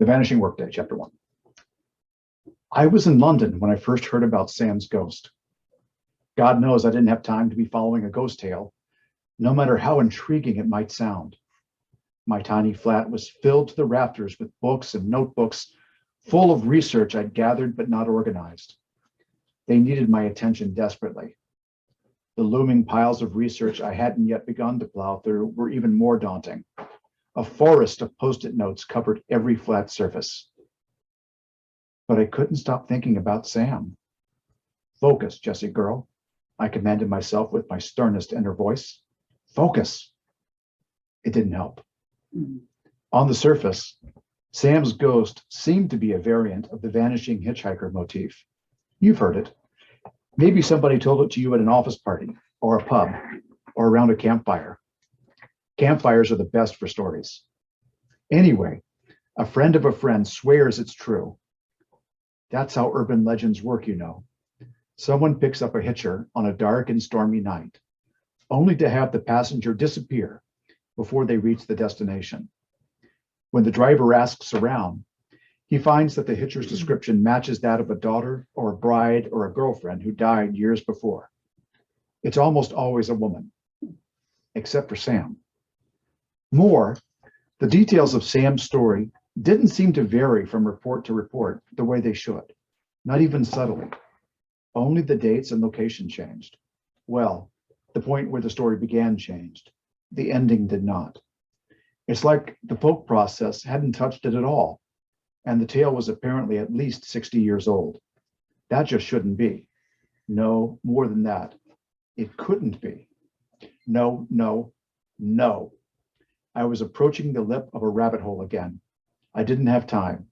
The Vanishing Workday, Chapter 1. I was in London when I first heard about Sam's ghost. God knows I didn't have time to be following a ghost tale, no matter how intriguing it might sound. My tiny flat was filled to the rafters with books and notebooks full of research I'd gathered but not organized. They needed my attention desperately. The looming piles of research I hadn't yet begun to plow through were even more daunting. A forest of post-it notes covered every flat surface. But I couldn't stop thinking about Sam. Focus, Jessie girl, I commanded myself with my sternest inner voice. Focus. It didn't help. On the surface, Sam's ghost seemed to be a variant of the vanishing hitchhiker motif. You've heard it. Maybe somebody told it to you at an office party, or a pub, or around a campfire. Campfires are the best for stories. Anyway, a friend of a friend swears it's true. That's how urban legends work, you know. Someone picks up a hitcher on a dark and stormy night, only to have the passenger disappear before they reach the destination. When the driver asks around, he finds that the hitcher's description matches that of a daughter or a bride or a girlfriend who died years before. It's almost always a woman, except for Sam. More, the details of Sam's story didn't seem to vary from report to report the way they should, not even subtly. Only the dates and location changed. Well, the point where the story began changed. The ending did not. It's like the folk process hadn't touched it at all, and the tale was apparently at least 60 years old. That just shouldn't be. No, more than that. It couldn't be. No, no, no. I was approaching the lip of a rabbit hole again. I didn't have time.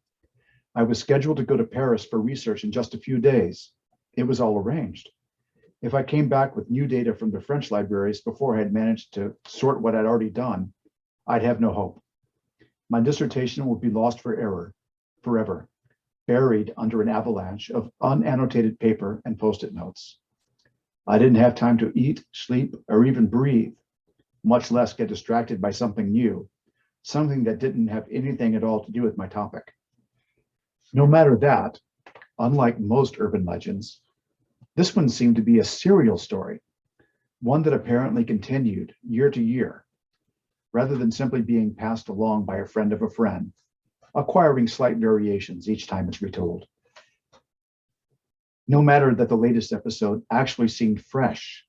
I was scheduled to go to Paris for research in just a few days. It was all arranged. If I came back with new data from the French libraries before I had managed to sort what I'd already done, I'd have no hope. My dissertation would be lost forever, buried under an avalanche of unannotated paper and post-it notes. I didn't have time to eat, sleep, or even breathe, much less get distracted by something new, something that didn't have anything at all to do with my topic. No matter that, unlike most urban legends, this one seemed to be a serial story, one that apparently continued year to year, rather than simply being passed along by a friend of a friend, acquiring slight variations each time it's retold. No matter that the latest episode actually seemed fresh,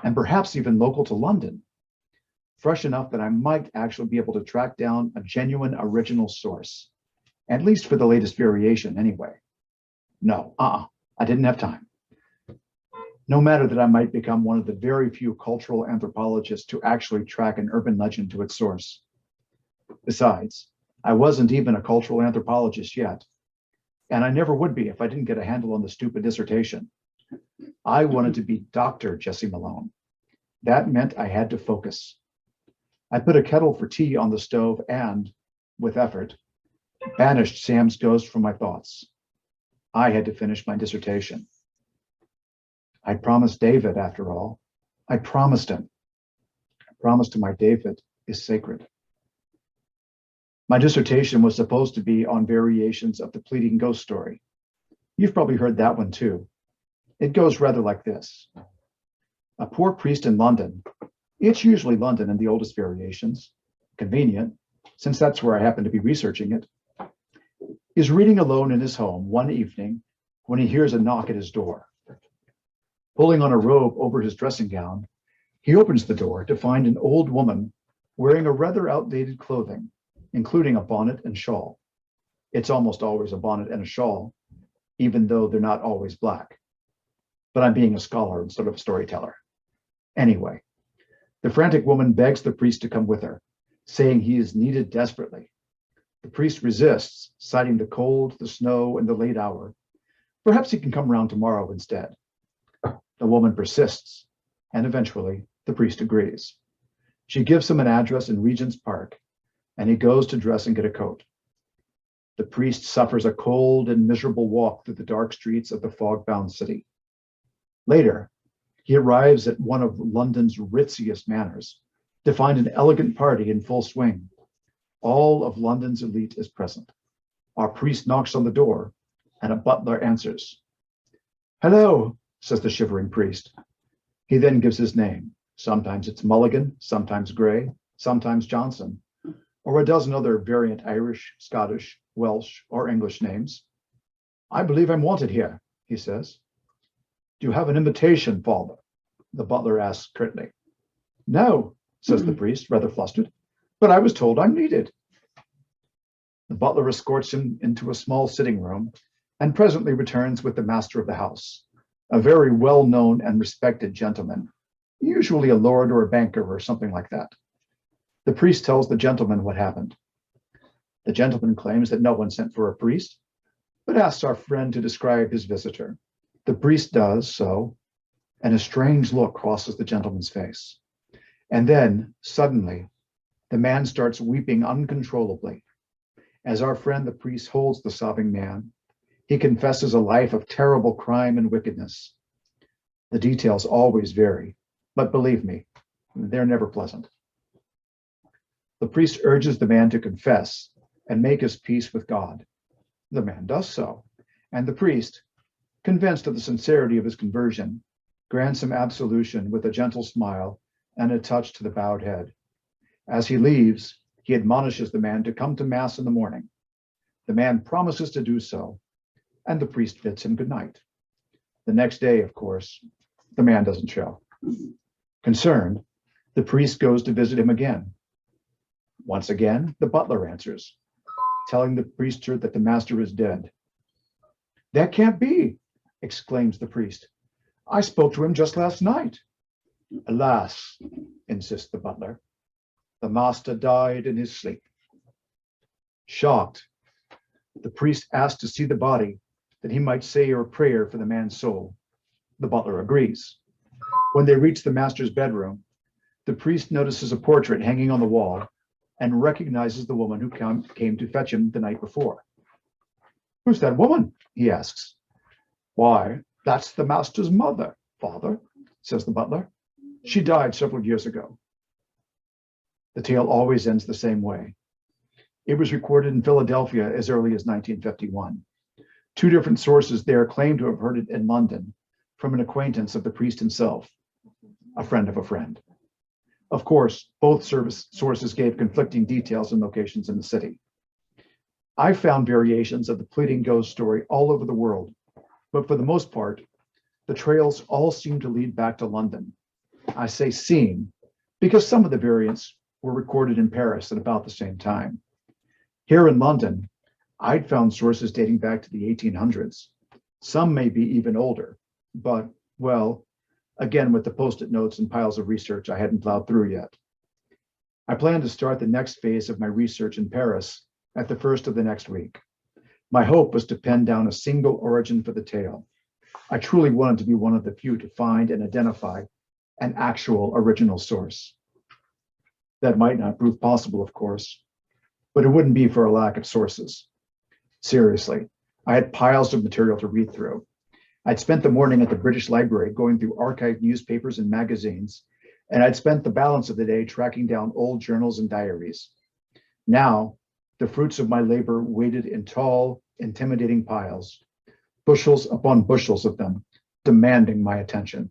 and perhaps even local to London, fresh enough that I might actually be able to track down a genuine original source, at least for the latest variation anyway. No, I didn't have time. No matter that I might become one of the very few cultural anthropologists to actually track an urban legend to its source. Besides, I wasn't even a cultural anthropologist yet, and I never would be if I didn't get a handle on the stupid dissertation. I wanted to be Dr. Jesse Malone. That meant I had to focus. I put a kettle for tea on the stove and, with effort, banished Sam's ghost from my thoughts. I had to finish my dissertation. I promised David, after all. I promised him. A promise to my David is sacred. My dissertation was supposed to be on variations of the pleading ghost story. You've probably heard that one too. It goes rather like this. A poor priest in London, it's usually London in the oldest variations, convenient, since that's where I happen to be researching it, is reading alone in his home one evening when he hears a knock at his door. Pulling on a robe over his dressing gown, he opens the door to find an old woman wearing a rather outdated clothing, including a bonnet and shawl. It's almost always a bonnet and a shawl, even though they're not always black. But I'm being a scholar instead of a storyteller. Anyway, the frantic woman begs the priest to come with her, saying he is needed desperately. The priest resists, citing the cold, the snow, and the late hour. Perhaps he can come round tomorrow instead. The woman persists, and eventually the priest agrees. She gives him an address in Regent's Park, and he goes to dress and get a coat. The priest suffers a cold and miserable walk through the dark streets of the fog-bound city. Later, he arrives at one of London's ritziest manors to find an elegant party in full swing. All of London's elite is present. Our priest knocks on the door, and a butler answers. "Hello," says the shivering priest. He then gives his name. Sometimes it's Mulligan, sometimes Gray, sometimes Johnson, or a dozen other variant Irish, Scottish, Welsh, or English names. "I believe I'm wanted here," he says. "Do you have an invitation, Father?" the butler asks curtly. "No," says the priest, rather flustered, "but I was told I'm needed." The butler escorts him into a small sitting room and presently returns with the master of the house, a very well-known and respected gentleman, usually a lord or a banker or something like that. The priest tells the gentleman what happened. The gentleman claims that no one sent for a priest, but asks our friend to describe his visitor. The priest does so, and a strange look crosses the gentleman's face. And then, suddenly, the man starts weeping uncontrollably. As our friend the priest holds the sobbing man, he confesses a life of terrible crime and wickedness. The details always vary, but believe me, they're never pleasant. The priest urges the man to confess and make his peace with God. The man does so, and the priest, convinced of the sincerity of his conversion, grants him absolution with a gentle smile and a touch to the bowed head. As he leaves, he admonishes the man to come to Mass in the morning. The man promises to do so, and the priest bids him good night. The next day, of course, the man doesn't show. Concerned, the priest goes to visit him again. Once again, the butler answers, telling the priester that the master is dead. "That can't be," exclaims the priest. "I spoke to him just last night." "Alas," insists the butler, "the master died in his sleep." Shocked, the priest asks to see the body that he might say a prayer for the man's soul. The butler agrees. When they reach the master's bedroom, the priest notices a portrait hanging on the wall and recognizes the woman who came to fetch him the night before. "Who's that woman?" he asks. "Why, that's the master's mother, Father," says the butler. "She died several years ago." The tale always ends the same way. It was recorded in Philadelphia as early as 1951. Two different sources there claim to have heard it in London from an acquaintance of the priest himself, a friend of a friend. Of course, both sources gave conflicting details and locations in the city. I found variations of the pleading ghost story all over the world, but for the most part, the trails all seem to lead back to London. I say seem because some of the variants were recorded in Paris at about the same time. Here in London, I'd found sources dating back to the 1800s. Some may be even older, but, well, again, with the post-it notes and piles of research I hadn't plowed through yet. I plan to start the next phase of my research in Paris at the first of the next week. My hope was to pin down a single origin for the tale. I truly wanted to be one of the few to find and identify an actual original source. That might not prove possible, of course, but it wouldn't be for a lack of sources. Seriously, I had piles of material to read through. I'd spent the morning at the British Library going through archived newspapers and magazines, and I'd spent the balance of the day tracking down old journals and diaries. Now, the fruits of my labor waited in tall, intimidating piles, bushels upon bushels of them, demanding my attention.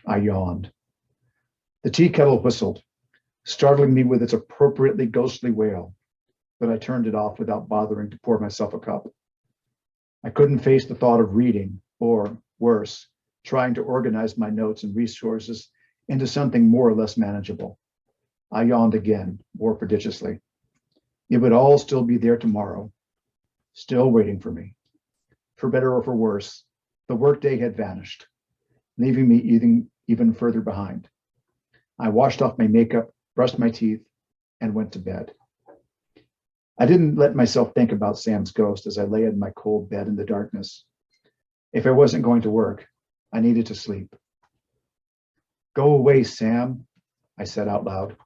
I yawned. The tea kettle whistled, startling me with its appropriately ghostly wail, but I turned it off without bothering to pour myself a cup. I couldn't face the thought of reading, or worse, trying to organize my notes and resources into something more or less manageable. I yawned again, more prodigiously. It would all still be there tomorrow, still waiting for me. For better or for worse, the workday had vanished, leaving me even further behind. I washed off my makeup, brushed my teeth, and went to bed. I didn't let myself think about Sam's ghost as I lay in my cold bed in the darkness. If I wasn't going to work, I needed to sleep. "Go away, Sam," I said out loud.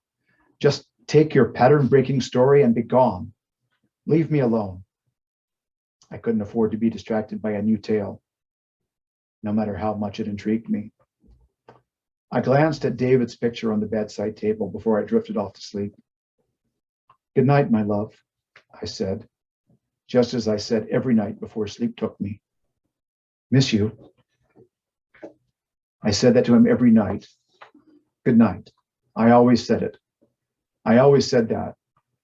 "Just take your pattern-breaking story and be gone. Leave me alone." I couldn't afford to be distracted by a new tale, no matter how much it intrigued me. I glanced at David's picture on the bedside table before I drifted off to sleep. Good night, my love, I said, just as I said every night before sleep took me. Miss you. I said that to him every night. Good night. I always said it. I always said that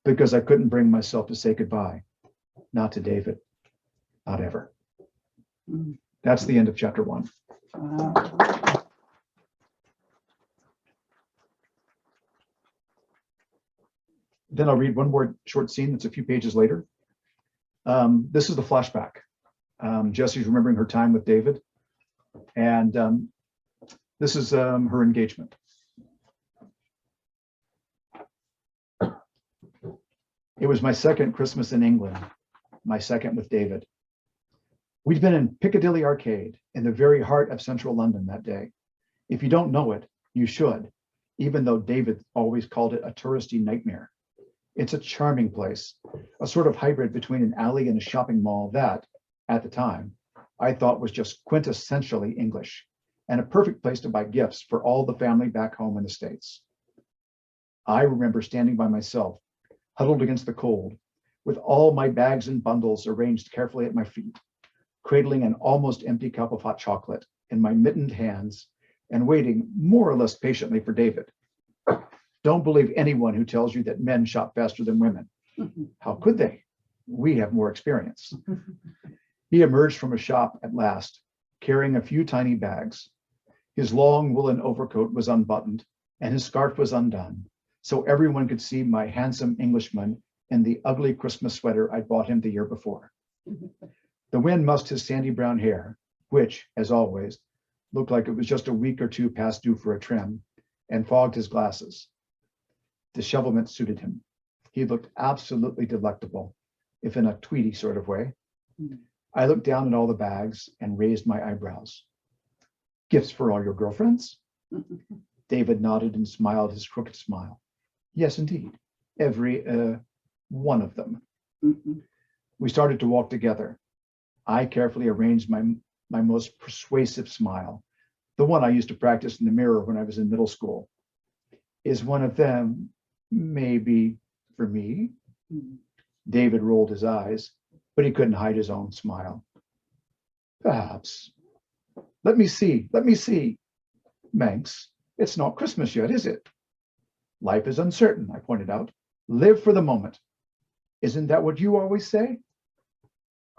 because I couldn't bring myself to say goodbye. Not to David. Not ever. That's the end of chapter 1. Then I'll read one more short scene that's a few pages later. This is the flashback. Jesse's remembering her time with David, and this is her engagement. It was my second Christmas in England, my second with David. We'd been in Piccadilly Arcade in the very heart of central London that day. If you don't know it, you should, even though David always called it a touristy nightmare. It's a charming place, a sort of hybrid between an alley and a shopping mall that, at the time, I thought was just quintessentially English and a perfect place to buy gifts for all the family back home in the States. I remember standing by myself, huddled against the cold, with all my bags and bundles arranged carefully at my feet, cradling an almost empty cup of hot chocolate in my mittened hands and waiting more or less patiently for David. Don't believe anyone who tells you that men shop faster than women. How could they? We have more experience. He emerged from a shop at last, carrying a few tiny bags. His long woolen overcoat was unbuttoned and his scarf was undone, so everyone could see my handsome Englishman in the ugly Christmas sweater I'd bought him the year before. The wind mussed his sandy brown hair, which, as always, looked like it was just a week or two past due for a trim, and fogged his glasses. Dishevelment suited him. He looked absolutely delectable, if in a Tweety sort of way. I looked down at all the bags and raised my eyebrows. Gifts for all your girlfriends? David nodded and smiled his crooked smile. Yes, indeed. Every one of them. We started to walk together. I carefully arranged my most persuasive smile, the one I used to practice in the mirror when I was in middle school. Is one of them maybe for me? David rolled his eyes, but he couldn't hide his own smile. Perhaps. Let me see. Manx, it's not Christmas yet, is it? Life is uncertain, I pointed out. Live for the moment. Isn't that what you always say?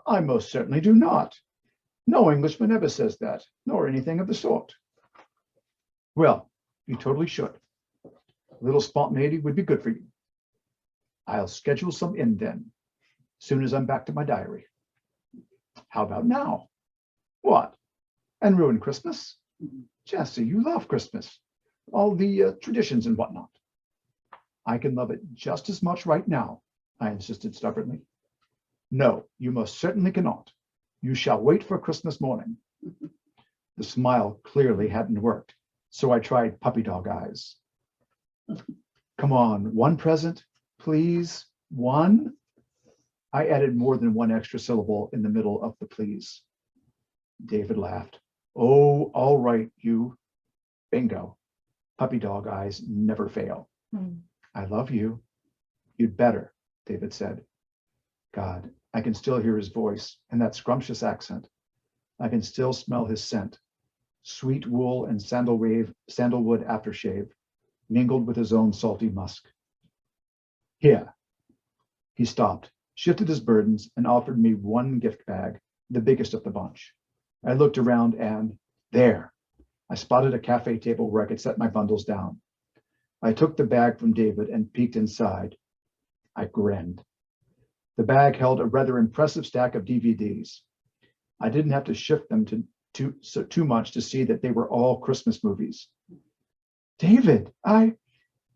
I most certainly do not. No Englishman ever says that, nor anything of the sort. Well, you totally should. A little spontaneity would be good for you. I'll schedule some in then, soon as I'm back to my diary. How about now? What? And ruin Christmas? Jesse, you love Christmas. All the traditions and whatnot. I can love it just as much right now, I insisted stubbornly. No, you most certainly cannot. You shall wait for Christmas morning. The smile clearly hadn't worked, so I tried puppy dog eyes. Come on, one present, please. One? I added more than one extra syllable in the middle of the please. David laughed. Oh, all right, you. Bingo. Puppy dog eyes never fail. I love you. You'd better, David said. God, I can still hear his voice and that scrumptious accent. I can still smell his scent. Sweet wool and sandalwood aftershave, mingled with his own salty musk. Here. He stopped, shifted his burdens, and offered me one gift bag, the biggest of the bunch. I looked around and there, I spotted a cafe table where I could set my bundles down. I took the bag from David and peeked inside. I grinned. The bag held a rather impressive stack of DVDs. I didn't have to shift them too much to see that they were all Christmas movies. David, I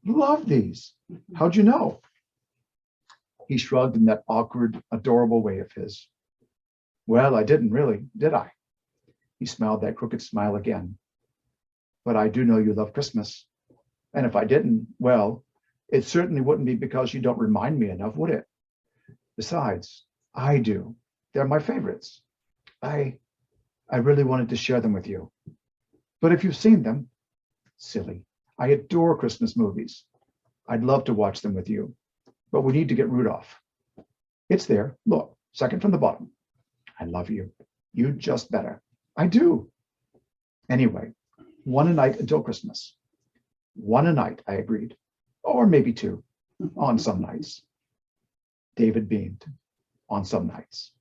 love these. How'd you know? He shrugged in that awkward, adorable way of his. Well, I didn't really, did I? He smiled that crooked smile again. But I do know you love Christmas. And if I didn't, well, it certainly wouldn't be because you don't remind me enough, would it? Besides, I do. They're my favorites. I really wanted to share them with you. But if you've seen them, silly. I adore Christmas movies. I'd love to watch them with you. but we need to get Rudolph. It's there. Look, second from the bottom. I love you. You just better. I do. Anyway, one a night until Christmas. One a night, I agreed. Or maybe two, on some nights. David beamed. On some nights.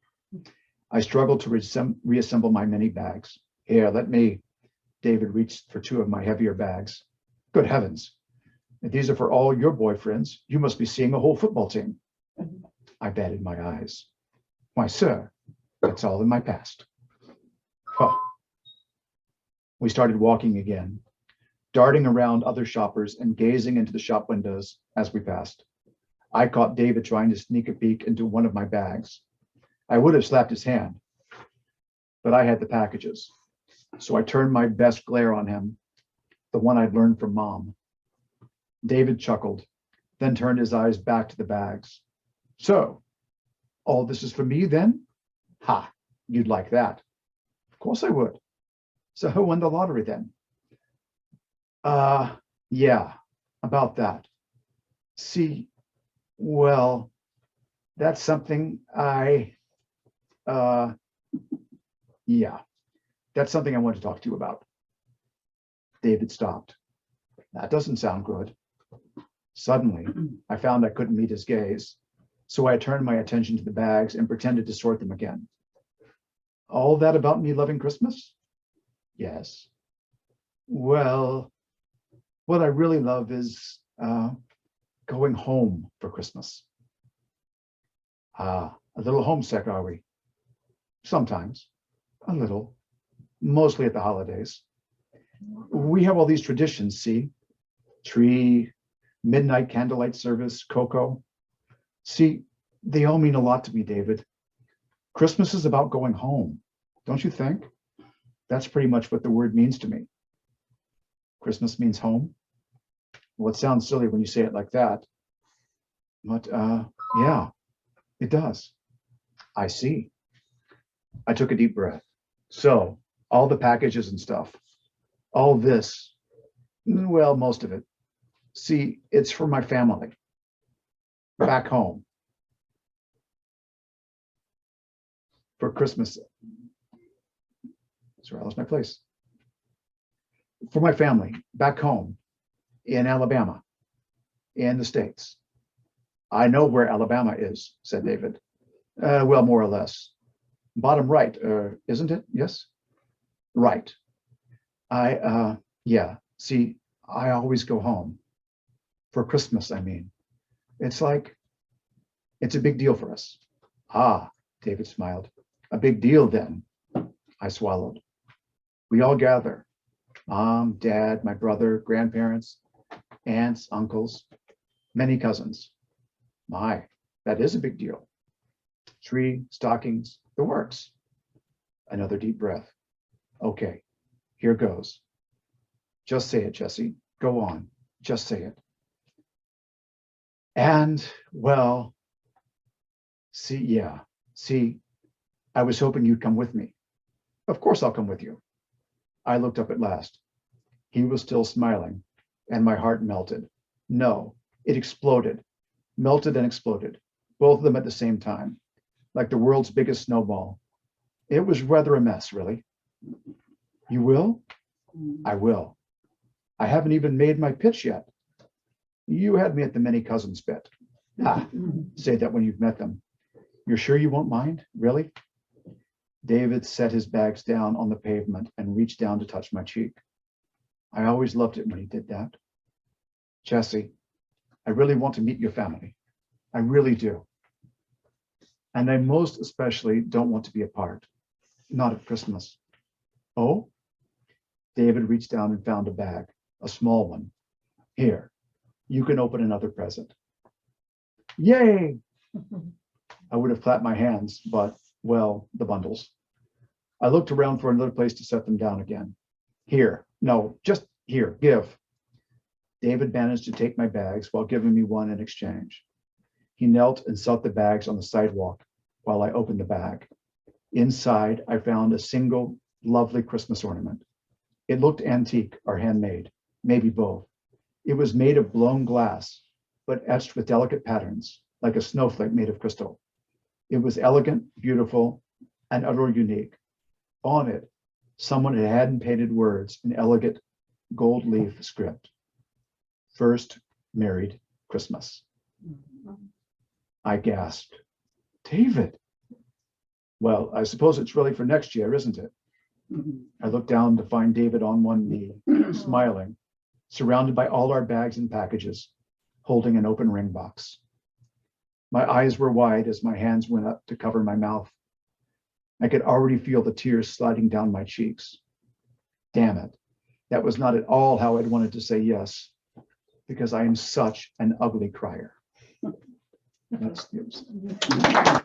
I struggled to reassemble my many bags. Here, let me. David reached for two of my heavier bags. Good heavens. If these are for all your boyfriends, you must be seeing a whole football team. I batted my eyes. Why, sir, that's all in my past. Huh. We started walking again, darting around other shoppers and gazing into the shop windows as we passed. I caught David trying to sneak a peek into one of my bags. I would have slapped his hand, but I had the packages. So I turned my best glare on him, the one I'd learned from Mom. David chuckled, then turned his eyes back to the bags. So, all this is for me then? Ha, you'd like that. Of course I would. So who won the lottery then? Yeah, about that. See, well, that's something yeah, that's something I want to talk to you about. David stopped. That doesn't sound good. Suddenly, I found I couldn't meet his gaze, so I turned my attention to the bags and pretended to sort them again. All that about me loving Christmas? Yes. Well, what I really love is going home for Christmas. A little homesick, are we? Sometimes, a little, mostly at the holidays. We have all these traditions, see? Tree, midnight candlelight service, cocoa. See, they all mean a lot to me, David. Christmas is about going home, don't you think? That's pretty much what the word means to me. Christmas means home. Well, it sounds silly when you say it like that, but yeah, it does. I see. I took a deep breath. So, all the packages and stuff, all this, well, most of it. See, it's for my family, back home, for Christmas. Sorry, I lost my place. For my family, back home, in Alabama, in the States. I know where Alabama is, said David. Well, more or less. Bottom right, isn't it? Yes? Right. Yeah, see, I always go home. For Christmas, I mean. It's a big deal for us. Ah, David smiled. A big deal then. I swallowed. We all gather. Mom, Dad, my brother, grandparents, aunts, uncles, many cousins. My, that is a big deal. Tree, stockings, the works. Another deep breath. Okay, here goes. Just say it, Jesse. Go on. Just say it. And, well, see, I was hoping you'd come with me. Of course I'll come with you. I looked up at last. He was still smiling, and my heart melted. No, it exploded. Melted and exploded, both of them at the same time, like the world's biggest snowball. It was rather a mess, really. You will? I will. I haven't even made my pitch yet. You had me at the many cousins bit. Say that when you've met them. You're sure you won't mind? Really? David set his bags down on the pavement and reached down to touch my cheek. I always loved it when he did that. Jesse, I really want to meet your family. I really do. And I most especially don't want to be apart. Not at Christmas. Oh? David reached down and found a bag, a small one. Here, you can open another present. Yay! I would have clapped my hands, but, well, the bundles. I looked around for another place to set them down again. Here, no, just here, give. David managed to take my bags while giving me one in exchange. He knelt and set the bags on the sidewalk while I opened the bag. Inside, I found a single lovely Christmas ornament. It looked antique or handmade, maybe both. It was made of blown glass, but etched with delicate patterns. like a snowflake made of crystal. It was elegant, beautiful, and utterly unique. On it, someone had hand-painted words in elegant gold leaf script. First married Christmas. I gasped, David. Well, I suppose it's really for next year, isn't it? I looked down to find David on one knee, smiling, surrounded by all our bags and packages, holding an open ring box. My eyes were wide as my hands went up to cover my mouth. I could already feel the tears sliding down my cheeks. Damn it. That was not at all how I'd wanted to say yes, because I am such an ugly crier. That's the